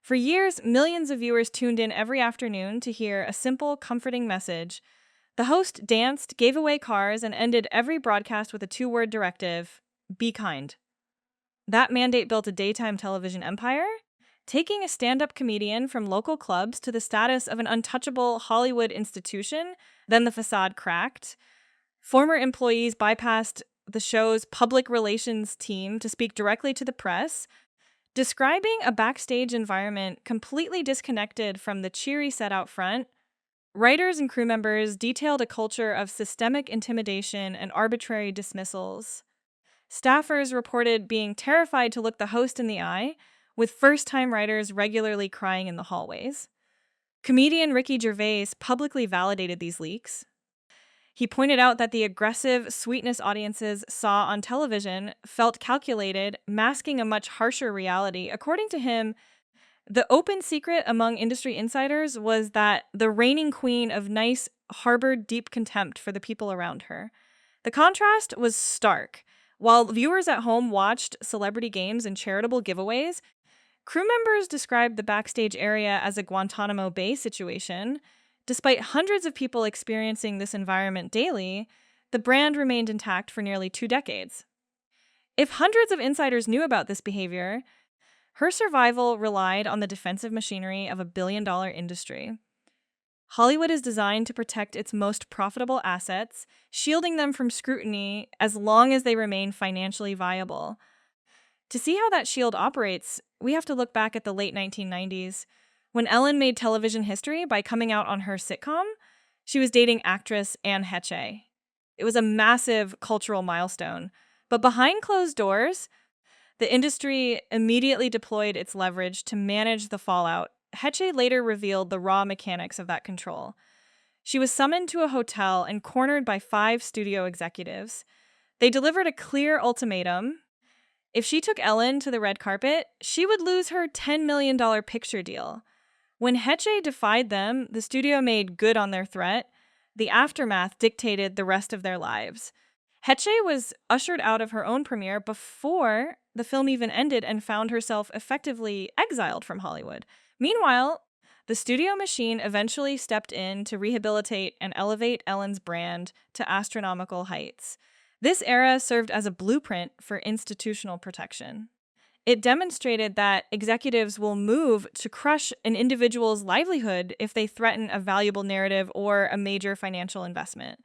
For years, millions of viewers tuned in every afternoon to hear a simple, comforting message. The host danced, gave away cars, and ended every broadcast with a two-word directive: be kind. That mandate built a daytime television empire, taking a stand-up comedian from local clubs to the status of an untouchable Hollywood institution. Then the facade cracked. Former employees bypassed the show's public relations team to speak directly to the press, describing a backstage environment completely disconnected from the cheery set out front. Writers and crew members detailed a culture of systemic intimidation and arbitrary dismissals. Staffers reported being terrified to look the host in the eye, with first-time writers regularly crying in the hallways. Comedian Ricky Gervais publicly validated these leaks. He pointed out that the aggressive sweetness audiences saw on television felt calculated, masking a much harsher reality. According to him, the open secret among industry insiders was that the reigning queen of nice harbored deep contempt for the people around her. The contrast was stark. While viewers at home watched celebrity games and charitable giveaways, crew members described the backstage area as a Guantanamo Bay situation. Despite hundreds of people experiencing this environment daily, the brand remained intact for nearly 2 decades. If hundreds of insiders knew about this behavior, her survival relied on the defensive machinery of a billion-dollar industry. Hollywood is designed to protect its most profitable assets, shielding them from scrutiny as long as they remain financially viable. To see how that shield operates, we have to look back at the late 1990s. When Ellen made television history by coming out on her sitcom, she was dating actress Anne Heche. It was a massive cultural milestone. But behind closed doors, the industry immediately deployed its leverage to manage the fallout. Heche later revealed the raw mechanics of that control. She was summoned to a hotel and cornered by 5 studio executives. They delivered a clear ultimatum. If she took Ellen to the red carpet, she would lose her $10 million picture deal. When Heche defied them, the studio made good on their threat. The aftermath dictated the rest of their lives. Heche was ushered out of her own premiere before the film even ended and found herself effectively exiled from Hollywood. Meanwhile, the studio machine eventually stepped in to rehabilitate and elevate Ellen's brand to astronomical heights. This era served as a blueprint for institutional protection. It demonstrated that executives will move to crush an individual's livelihood if they threaten a valuable narrative or a major financial investment.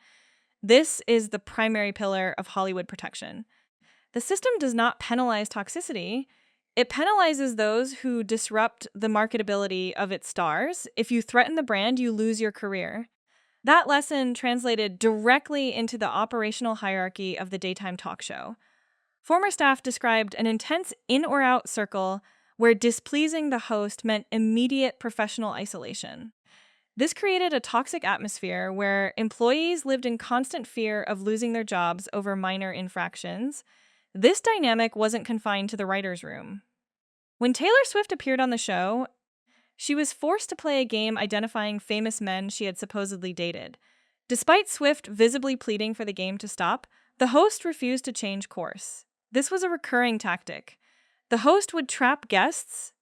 This is the primary pillar of Hollywood protection. The system does not penalize toxicity. It penalizes those who disrupt the marketability of its stars. If you threaten the brand, you lose your career. That lesson translated directly into the operational hierarchy of the daytime talk show. Former staff described an intense in or out circle where displeasing the host meant immediate professional isolation. This created a toxic atmosphere where employees lived in constant fear of losing their jobs over minor infractions. This dynamic wasn't confined to the writer's room. When Taylor Swift appeared on the show, she was forced to play a game identifying famous men she had supposedly dated. Despite Swift visibly pleading for the game to stop, the host refused to change course. This was a recurring tactic. The host would trap guests,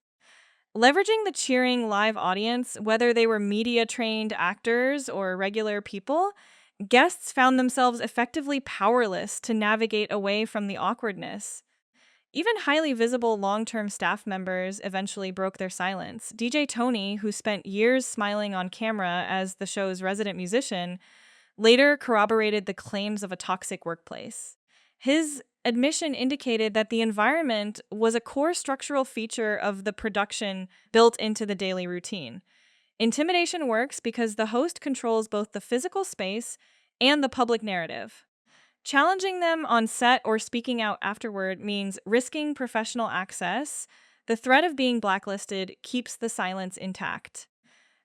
leveraging the cheering live audience, whether they were media-trained actors or regular people. Guests found themselves effectively powerless to navigate away from the awkwardness. Even highly visible long-term staff members eventually broke their silence. DJ Tony, who spent years smiling on camera as the show's resident musician, later corroborated the claims of a toxic workplace. His admission indicated that the environment was a core structural feature of the production built into the daily routine. Intimidation works because the host controls both the physical space and the public narrative. Challenging them on set or speaking out afterward means risking professional access. The threat of being blacklisted keeps the silence intact.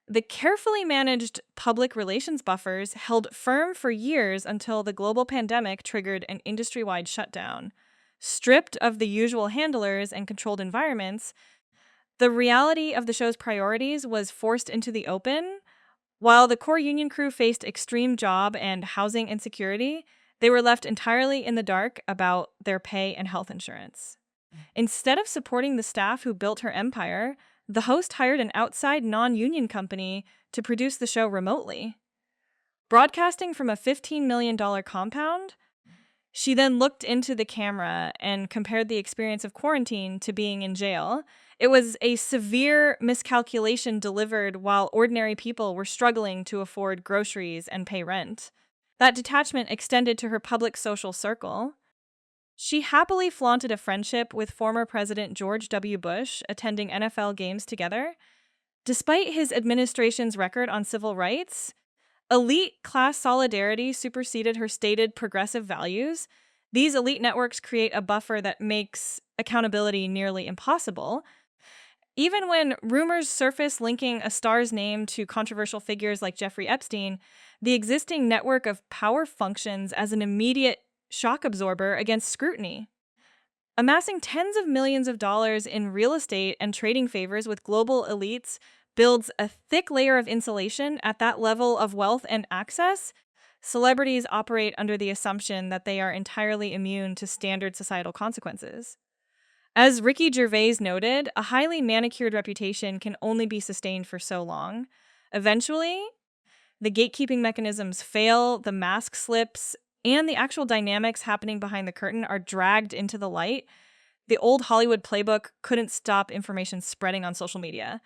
The carefully managed public relations buffers held firm for years until the global pandemic triggered an industry-wide shutdown. Stripped of the usual handlers and controlled environments, the reality of the show's priorities was forced into the open. While the core union crew faced extreme job and housing insecurity, they were left entirely in the dark about their pay and health insurance. Instead of supporting the staff who built her empire, The host hired an outside non-union company to produce the show remotely. Broadcasting from a $15 million compound, she then looked into the camera and compared the experience of quarantine to being in jail. It was a severe miscalculation delivered while ordinary people were struggling to afford groceries and pay rent. That detachment extended to her public social circle. She happily flaunted a friendship with former President George W. Bush, attending NFL games together. Despite his administration's record on civil rights, elite class solidarity superseded her stated progressive values. These elite networks create a buffer that makes accountability nearly impossible. Even when rumors surface linking a star's name to controversial figures like Jeffrey Epstein, the existing network of power functions as an immediate shock absorber against scrutiny. Amassing tens of millions of dollars in real estate and trading favors with global elites builds a thick layer of insulation at that level of wealth and access. Celebrities operate under the assumption that they are entirely immune to standard societal consequences. As Ricky Gervais noted, a highly manicured reputation can only be sustained for so long. Eventually, the gatekeeping mechanisms fail, the mask slips, and the actual dynamics happening behind the curtain are dragged into the light. The old Hollywood playbook couldn't stop information spreading on social media.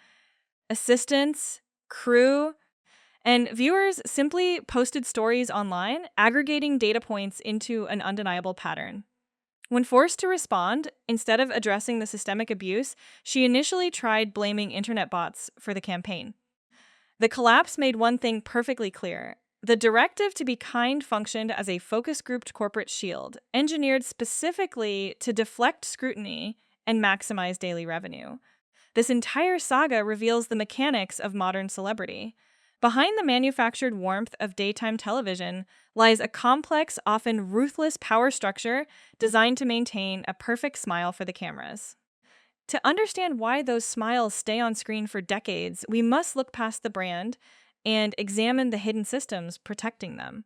Assistants, crew, and viewers simply posted stories online, aggregating data points into an undeniable pattern. When forced to respond, instead of addressing the systemic abuse, she initially tried blaming internet bots for the campaign. The collapse made one thing perfectly clear. The directive to be kind functioned as a focus-grouped corporate shield, engineered specifically to deflect scrutiny and maximize daily revenue. This entire saga reveals the mechanics of modern celebrity. Behind the manufactured warmth of daytime television lies a complex, often ruthless power structure designed to maintain a perfect smile for the cameras. To understand why those smiles stay on screen for decades, we must look past the brand and examine the hidden systems protecting them.